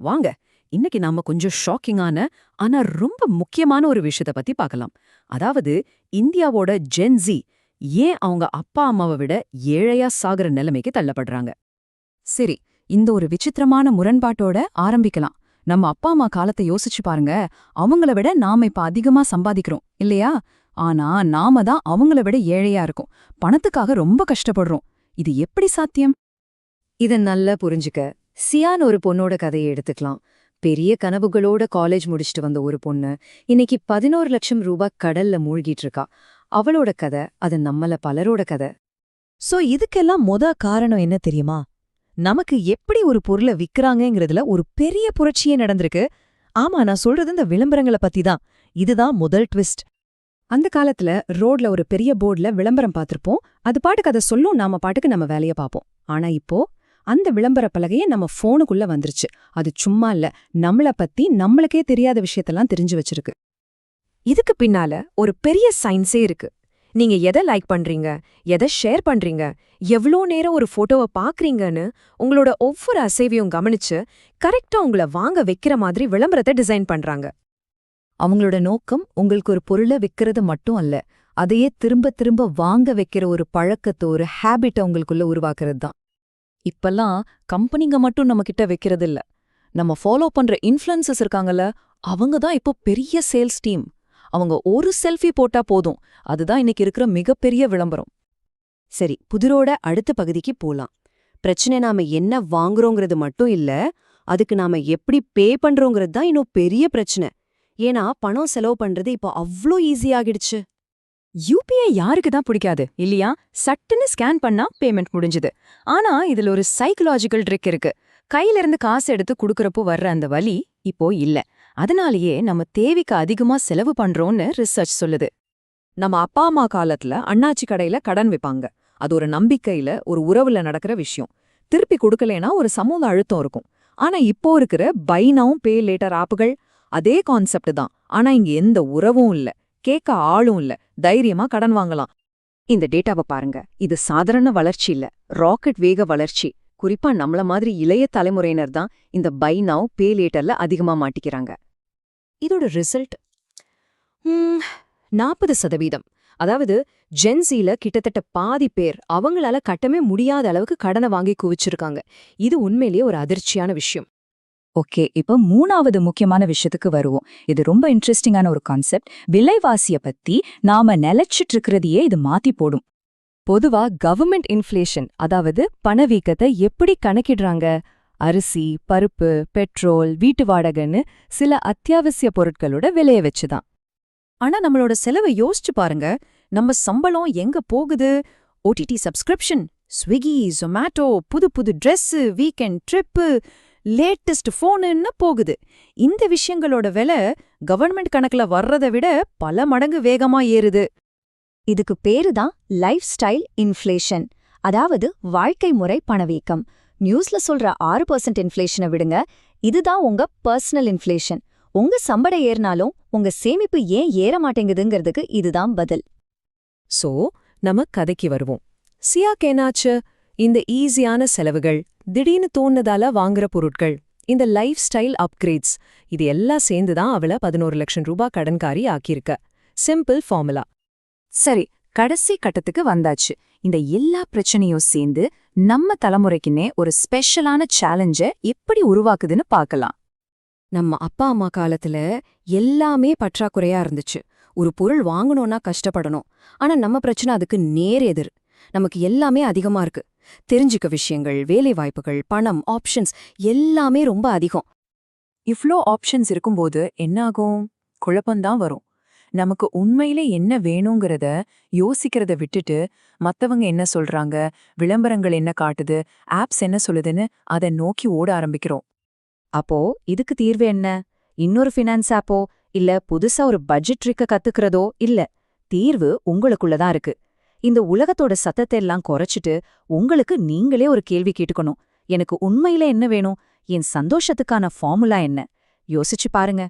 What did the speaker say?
வாங்க இன்னைக்கு நாம கொஞ்சம் ஷாக்கிங்கான ஆனா ரொம்ப முக்கியமான ஒரு விஷயத்தை பத்தி பார்க்கலாம். அதாவது இந்தியாவோட ஜென்ஸி ஏன் அவங்க அப்பா அம்மாவை விட ஏழையா சாகுற நிலைமைக்கு தள்ளப்படுறாங்க. சரி, இந்த ஒரு விசித்திரமான முரண்பாட்டோட ஆரம்பிக்கலாம். நம்ம அப்பா அம்மா காலத்தை யோசிச்சு பாருங்க. அவங்கள விட நாம இப்ப அதிகமா சம்பாதிக்கிறோம் இல்லையா? ஆனா நாம தான் அவங்கள விட ஏழையா இருக்கோம். பணத்துக்காக ரொம்ப கஷ்டப்படுறோம். இது எப்படி சாத்தியம்? இத நல்லா புரிஞ்சுக்க சியான் ஒரு பொண்ணோட கதையை எடுத்துக்கலாம். பெரிய கனவுகளோட காலேஜ் முடிச்சுட்டு வந்த ஒரு பொண்ணு இன்னைக்கு 11 லட்சம் ரூபாய் கடல்ல மூழ்கிட்டு இருக்கா. அவளோட கதை அது நம்மள பலரோட கதை. சோ இதுக்கெல்லாம் காரணம் என்ன தெரியுமா? நமக்கு எப்படி ஒரு பொருளை விக்கிறாங்கங்கிறதுல ஒரு பெரிய புரட்சியே நடந்திருக்கு. ஆமா, நான் சொல்றது இந்த விளம்பரங்களை பத்தி தான். இதுதான் முதல் ட்விஸ்ட். அந்த காலத்துல ரோட்ல ஒரு பெரிய போர்டுல விளம்பரம் பார்த்திருப்போம். அது பாட்டுக்கு அதை சொல்லும், நாம பாட்டுக்கு நம்ம வேலைய பார்ப்போம். ஆனா இப்போ அந்த விளம்பர பலகையே நம்ம போனுக்குள்ள வந்துருச்சு. அது சும்மா இல்ல, நம்மள பத்தி நம்மளுக்கே தெரியாத விஷயத்தெல்லாம் தெரிஞ்சு வச்சிருக்கு. இதுக்கு பின்னால ஒரு பெரிய சயின்ஸே இருக்கு. நீங்க எதை லைக் பண்றீங்க, எதை ஷேர் பண்றீங்க, எவ்வளோ நேரம் ஒரு போட்டோவை பாக்குறீங்கன்னு உங்களோட ஒவ்வொரு அசைவையும் கவனிச்சு கரெக்டா உங்களை வாங்க வைக்கிற மாதிரி விளம்பரத்தை டிசைன் பண்றாங்க. அவங்களோட நோக்கம் உங்களுக்கு ஒரு பொருளை விக்கிறது மட்டும் அல்ல, அதையே திரும்ப திரும்ப வாங்க வைக்கிற ஒரு பழக்கத்தை, ஒரு ஹேபிட்டை உங்களுக்குள்ள உருவாக்குறது தான். இப்பெல்லாம் கம்பெனிங்க மட்டும் நம்ம கிட்ட வைக்கிறது இல்ல, நம்ம ஃபாலோ பண்ற இன்ஃப்ளூயன்சர்ஸ் இருக்காங்கல்ல, அவங்க தான் இப்போ பெரிய சேல்ஸ் டீம். அவங்க ஒரு செல்ஃபி போட்டா போதும், அதுதான் இன்னைக்கு இருக்கிற மிகப்பெரிய விளம்பரம். சரி, புதிரோட அடுத்த பகுதிக்கு போலாம். பிரச்சனை நாம என்ன வாங்குறோங்கிறது மட்டும் இல்ல, அதுக்கு நாம எப்படி பே பண்றோங்கிறது தான் இன்னும் பெரிய பிரச்சனை. ஏன்னா பணம் செலவு பண்றது இப்போ அவ்ளோ ஈஸியாகிடுச்சு. யூபிஐ யாருக்கு தான் பிடிக்காது இல்லையா? சட்டுன்னு ஸ்கேன் பண்ணா பேமெண்ட் முடிஞ்சுது. ஆனா இதுல ஒரு சைக்கலாஜிக்கல் ட்ரிக் இருக்கு. கையில இருந்து காசு எடுத்து குடுக்கறப்போ வர்ற அந்த வலி இப்போ இல்ல. அதனாலேயே நம்ம தேவைக்கு அதிகமா செலவு பண்றோம்னு ரிசர்ச் சொல்லுது. நம்ம அப்பா அம்மா காலத்துல அண்ணாச்சி கடையில கடன் வைப்பாங்க. அது ஒரு நம்பிக்கையில, ஒரு உறவுல நடக்கிற விஷயம். திருப்பி கொடுக்கலனா ஒரு சமூக அழுத்தம் இருக்கும். ஆனா இப்போ இருக்கிற பை நவ் பே லேட்டர் ஆப்புகள் அதே கான்செப்ட் தான். ஆனா இங்க எந்த உறவும் இல்ல, கேட்க ஆளும் இல்ல, தைரியமா கடன் வாங்கலாம். இந்த டேட்டாவை பாருங்க. இது சாதாரண வளர்ச்சி இல்ல, ராக்கெட் வேக வளர்ச்சி. குறிப்பா நம்மள மாதிரி இளைய தலைமுறையினர் தான் இந்த பை நவ் பே லேட்டர்ல அதிகமா மாட்டிக்கிறாங்க. இதோட ரிசல்ட் 40%. அதாவது ஜென்சில கிட்டத்தட்ட பாதி பேர் அவங்களால கட்டமே முடியாத அளவுக்கு கடனை வாங்கி குவிச்சிருக்காங்க. இது உண்மையிலேயே ஒரு அதிர்ச்சியான விஷயம். ஓகே, இப்ப 3வது முக்கியமான விஷயத்துக்கு வருவோம். இது ரொம்ப இன்ட்ரெஸ்டிங்கான ஒரு கான்செப்ட். விலைவாசிய பத்தி நாம நிலைச்சிட்டு இருக்கிறதையே இது மாத்தி போடும். பொதுவா கவர்மெண்ட் இன்ஃப்ளேஷன், அதாவது பணவீக்கத்தை எப்படி கணக்கிடுறாங்க? அரிசி, பருப்பு, பெட்ரோல், வீட்டு வாடகைன்னு சில அத்தியாவசிய பொருட்களோட விலைய வச்சுதான். ஆனா நம்மளோட செலவை யோசிச்சு பாருங்க. நம்ம சம்பளம் எங்க போகுது? ஓடிடி சப்ஸ்கிரிப்ஷன், ஸ்விக்கி, ஜொமேட்டோ, புது புது ட்ரெஸ்ஸு, வீக்கெண்ட் ட்ரிப்பு, லேட்டஸ்ட் ஃபோனுன்னு போகுது. இந்த விஷயங்களோட விலை கவர்மெண்ட் கணக்குல வர்றதை விட பல மடங்கு வேகமா ஏறுது. இதுக்கு பேரு தான் லைஃப் ஸ்டைல் இன்ஃப்ளேஷன், அதாவது வாழ்க்கை முறை பணவீக்கம். நியூஸ்ல சொல்ற 6% இன்ஃப்ளேஷனை விடுங்க, இதுதான் உங்க பர்சனல் இன்ஃப்ளேஷன். உங்க சம்பளம் ஏறினாலும் உங்க சேமிப்பு ஏன் ஏற மாட்டேங்குதுங்கிறதுக்கு இதுதான் பதில். சோ நம்ம கதைக்கு வருவோம். சியாக்கு என்னாச்சு? இந்த ஈஸியான செலவுகள், திடீர்னு தோணுனதால வாங்குற பொருட்கள், இந்த லைஃப் ஸ்டைல் அப்கிரேட்ஸ், இது எல்லாம் சேர்ந்துதான் அவள 11 லட்சம் ரூபாய் கடன்காரி ஆக்கியிருக்க. Simple formula. சரி, கடைசி கட்டத்துக்கு வந்தாச்சு. இந்த எல்லா பிரச்சனையும் சேர்ந்து நம்ம தலைமுறைக்குன்னே ஒரு ஸ்பெஷலான சேலஞ்ச எப்படி உருவாக்குதுன்னு பார்க்கலாம். நம்ம அப்பா அம்மா காலத்துல எல்லாமே பற்றாக்குறையா இருந்துச்சு. ஒரு பொருள் வாங்கணும்னா கஷ்டப்படணும். ஆனா நம்ம பிரச்சனை அதுக்கு நேர் எதிர். நமக்கு எல்லாமே அதிகமா இருக்கு. தெரிஞ்சுக்க விஷயங்கள், வேலை வாய்ப்புகள், பணம், ஆப்ஷன்ஸ் எல்லாமே ரொம்ப அதிகம். இவ்ளோ ஆப்ஷன்ஸ் இருக்கும்போது என்னாகும்? குழப்பம்தான் வரும். நமக்கு உண்மையிலே என்ன வேணுங்கிறத யோசிக்கிறத விட்டுட்டு மத்தவங்க என்ன சொல்றாங்க, விளம்பரங்கள் என்ன காட்டுது, ஆப்ஸ் என்ன சொல்லுதுன்னு அதை நோக்கி ஓட ஆரம்பிக்கிறோம். அப்போ இதுக்கு தீர்வு என்ன? இன்னொரு ஃபினான்ஸ் ஆப்போ, இல்ல புதுசா ஒரு பட்ஜெட் ட்ரிக்க கத்துக்கிறதோ இல்ல. தீர்வு உங்களுக்குள்ளதான் இருக்கு. இந்த உலகத்தோட சத்தத்தை எல்லாம் குறைச்சிட்டு உங்களுக்கு நீங்களே ஒரு கேள்வி கேட்டுக்கணும். எனக்கு உண்மையில என்ன வேணும்? என் சந்தோஷத்துக்கான ஃபார்முலா என்ன? யோசிச்சு பாருங்க.